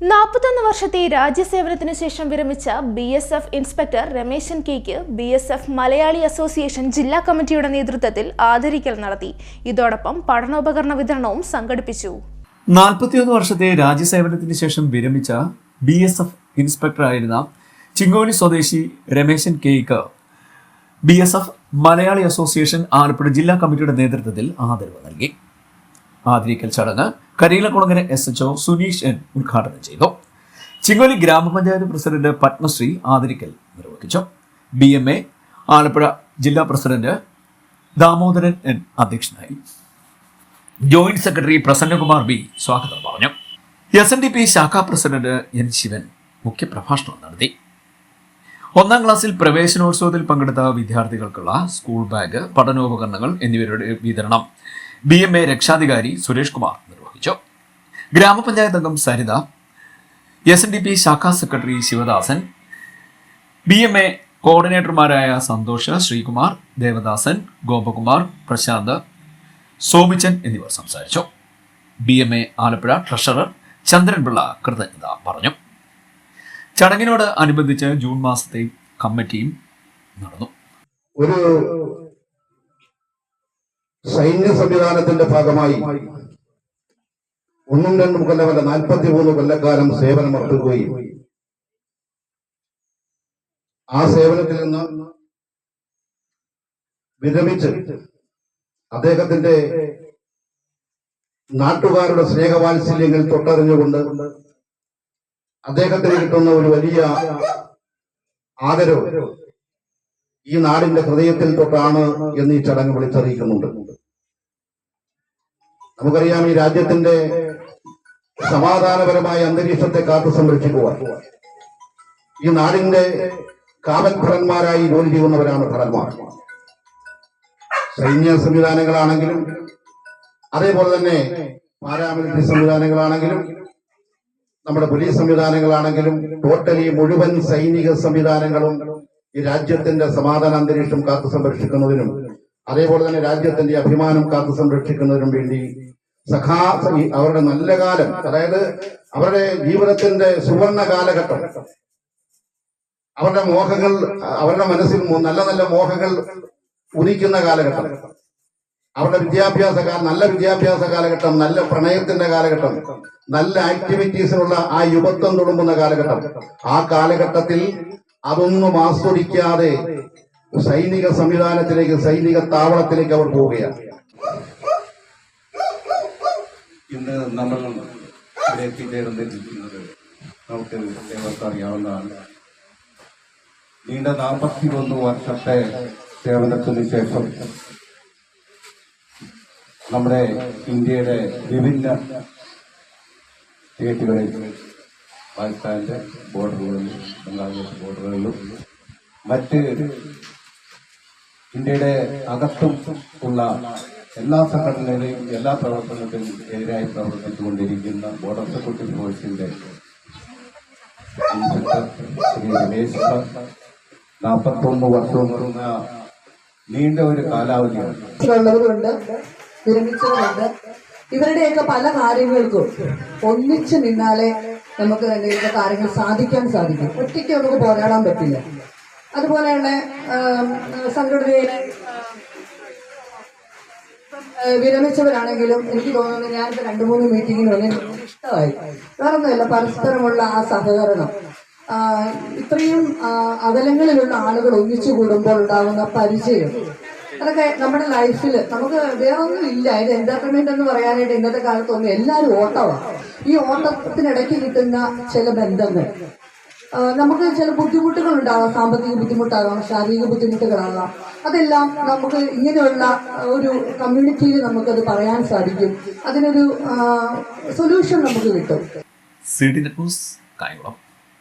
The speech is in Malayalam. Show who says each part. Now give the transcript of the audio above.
Speaker 1: 41 വർഷത്തെ രാജ്യസേവനത്തിനു ശേഷം വിരമിച്ച BSF ഇൻസ്പെക്ടർ രമേശൻ കെയ്ക്ക് BSF മലയാളി അസോസിയേഷൻ ജില്ലാ കമ്മിറ്റിയുടെ നേതൃത്വത്തിൽ ആദരിക്കൽ നടത്തി. ഇതോടൊപ്പം പഠനോപകരണ വിതരണവും സംഘടിപ്പിച്ചു.
Speaker 2: 41 വർഷത്തെ രാജ്യസേവനത്തിന് ശേഷം വിരമിച്ച BSF ഇൻസ്പെക്ടറായിരുന്ന ചിങ്ങോലി സ്വദേശി രമേശൻ കെയ്ക്ക് BSF മലയാളി അസോസിയേഷൻ ആലപ്പുഴ ജില്ലാ കമ്മിറ്റിയുടെ നേതൃത്വത്തിൽ ആദരവ് നൽകി. ആദരിക്കൽ ചടങ്ങ് കരിയിലക്കുളങ്ങര SHO സുനീഷ് N ഉദ്ഘാടനം ചെയ്തു. ചിങ്ങോലി ഗ്രാമപഞ്ചായത്ത് പ്രസിഡന്റ് പത്മശ്രീ ആദരിക്കൽ നിർവഹിച്ചു. BMA ആലപ്പുഴ ജില്ലാ പ്രസിഡന്റ് ദാമോദരൻ N അധ്യക്ഷനായി. ജോയിന്റ് സെക്രട്ടറി പ്രസന്നകുമാർ B സ്വാഗതം പറഞ്ഞു. SNDP ശാഖാ പ്രസിഡന്റ് N ശിവൻ മുഖ്യപ്രഭാഷണം നടത്തി. 1ാം ക്ലാസ്സിൽ പ്രവേശനോത്സവത്തിൽ പങ്കെടുത്ത വിദ്യാർത്ഥികൾക്കുള്ള സ്കൂൾ ബാഗ്, പഠനോപകരണങ്ങൾ എന്നിവയുടെ വിതരണം BMA രക്ഷാധികാരി സുരേഷ് കുമാർ നിർവഹിച്ചു. ഗ്രാമപഞ്ചായത്ത് അംഗം സരിത, SNDP ശാഖാ സെക്രട്ടറി ശിവദാസൻ, BMA കോർഡിനേറ്റർമാരായ സന്തോഷ്, ശ്രീകുമാർ, ദേവദാസൻ, ഗോപകുമാർ, പ്രശാന്ത്, സോമിച്ചൻ എന്നിവർ സംസാരിച്ചു. BMA ആലപ്പുഴ ട്രഷറർ ചന്ദ്രൻപിള്ള കൃതജ്ഞത പറഞ്ഞു. ചടങ്ങിനോട് അനുബന്ധിച്ച് ജൂൺ മാസത്തെ കമ്മിറ്റിയും നടന്നു.
Speaker 3: ഒരു സൈന്യ സംവിധാനത്തിന്റെ ഭാഗമായി 1-2 കൊല്ലമല്ല 43 കൊല്ലക്കാലം സേവനമർപ്പിക്കുകയും ആ സേവനത്തിൽ നിന്ന് വിരമിച്ച് അദ്ദേഹത്തിന്റെ നാട്ടുകാരുടെ സ്നേഹവാത്സല്യങ്ങൾ തൊട്ടറിഞ്ഞുകൊണ്ട് അദ്ദേഹത്തിന് കിട്ടുന്ന ഒരു വലിയ ആദരവ് ഈ നാടിന്റെ ഹൃദയത്തിൽ തൊട്ടാണ് എന്ന് ഈ ചടങ്ങ് വിളിച്ചറിയിക്കുന്നുണ്ട്. നമുക്കറിയാം, ഈ രാജ്യത്തിന്റെ സമാധാനപരമായ അന്തരീക്ഷത്തെ കാത്തു സംരക്ഷിക്കുവാൻ ഈ നാടിന്റെ കാവൽഭടന്മാരായി ജോലി ചെയ്യുന്നവരാണ് ഭടന്മാർ. സൈന്യ സംവിധാനങ്ങളാണെങ്കിലും അതേപോലെ തന്നെ പാരാമിലിറ്ററി സംവിധാനങ്ങളാണെങ്കിലും നമ്മുടെ പോലീസ് സംവിധാനങ്ങളാണെങ്കിലും ടോട്ടലി മുഴുവൻ സൈനിക സംവിധാനങ്ങളും ഈ രാജ്യത്തിന്റെ സമാധാന അന്തരീക്ഷം കാത്തു സംരക്ഷിക്കുന്നതിനും അതേപോലെ തന്നെ രാജ്യത്തിന്റെ അഭിമാനം കാത്തു സംരക്ഷിക്കുന്നതിനും വേണ്ടി അവരുടെ നല്ല കാലം, അതായത് അവരുടെ ജീവിതത്തിന്റെ സുവർണ കാലഘട്ടം, അവരുടെ മോഹങ്ങൾ, അവരുടെ മനസ്സിൽ നല്ല നല്ല മോഹങ്ങൾ ഉദിക്കുന്ന കാലഘട്ടം, അവരുടെ നല്ല വിദ്യാഭ്യാസ കാലഘട്ടം, നല്ല പ്രണയത്തിന്റെ കാലഘട്ടം, നല്ല ആക്ടിവിറ്റീസിനുള്ള ആ യുവത്വം തുളുമ്പുന്ന കാലഘട്ടം, ആ കാലഘട്ടത്തിൽ അതൊന്നും ആസ്വദിക്കാതെ സൈനിക സംവിധാനത്തിലേക്ക്, സൈനിക താവളത്തിലേക്ക് അവർ പോവുകയാണ്.
Speaker 4: ഇന്ന് നമ്മൾ എത്തിച്ചേർന്നിരിക്കുന്നത് നമുക്ക് ഏവർക്കും അറിയാവുന്നതാണ്. നീണ്ട 41 വർഷത്തെ സേവനത്തിന് ശേഷം നമ്മുടെ ഇന്ത്യയുടെ വിഭിന്ന സ്റ്റേറ്റുകളിൽ, പാകിസ്ഥാന്റെ ബോർഡറുകളിലും ബംഗ്ലാദേശ് ബോർഡറുകളിലും മറ്റ് ഇന്ത്യയുടെ അകത്തും ഉള്ള എല്ലാ സംഘടനകളെയും എല്ലാ പ്രവർത്തനത്തിനും എതിരായി പ്രവർത്തിച്ചുകൊണ്ടിരിക്കുന്ന ബോർഡർ സെക്യൂരിറ്റി ഫോഴ്സിന്റെ ഇൻസ്പെക്ടർ ശ്രീ രമേശ് 41 വർഷവും വരുന്ന നീണ്ട ഒരു കാലാവധിയാണ്.
Speaker 5: വിരമിച്ചവരുണ്ട്. ഇവരുടെയൊക്കെ പല കാര്യങ്ങൾക്കും ഒന്നിച്ചു നിന്നാലേ നമുക്ക് എന്തെങ്കിലും കാര്യങ്ങൾ സാധിക്കാൻ സാധിക്കും. ഒറ്റയ്ക്ക് നമുക്ക് പോരാടാൻ പറ്റില്ല. അതുപോലെയുള്ള സംഘടനയിലെ വിരമിച്ചവരാണെങ്കിലും എനിക്ക് തോന്നുന്നു, ഞാനിപ്പോൾ 2-3 മീറ്റിങ്ങിന് വന്ന് ഇഷ്ടമായി. വേറൊന്നുമില്ല, പരസ്പരമുള്ള ആ സഹകരണം, ഇത്രയും അകലങ്ങളിലുള്ള ആളുകൾ ഒന്നിച്ചു കൂടുമ്പോൾ ഉണ്ടാകുന്ന പരിചയം, അതൊക്കെ നമ്മുടെ ലൈഫിൽ നമുക്ക് വേറൊന്നും ഇല്ല. ഇത് എന്റർടൈൻമെന്റ് എന്ന് പറയാനായിട്ട് ഇന്നത്തെ കാലത്തൊന്നും എല്ലാവരും ഓട്ടമാണ്. ഈ ഓട്ടത്തിനിടയ്ക്ക് കിട്ടുന്ന ചില ബന്ധങ്ങൾ, നമുക്ക് ചില ബുദ്ധിമുട്ടുകൾ ഉണ്ടാകാം, സാമ്പത്തിക ബുദ്ധിമുട്ടാകാം, ശാരീരിക ബുദ്ധിമുട്ടുകളാകാം. അതെല്ലാം നമുക്ക് ഇങ്ങനെയുള്ള ഒരു കമ്മ്യൂണിറ്റിയിൽ നമുക്കത് പറയാൻ സാധിക്കും. അതിനൊരു സൊല്യൂഷൻ നമുക്ക് കിട്ടും.
Speaker 2: CD news Kayamkulam.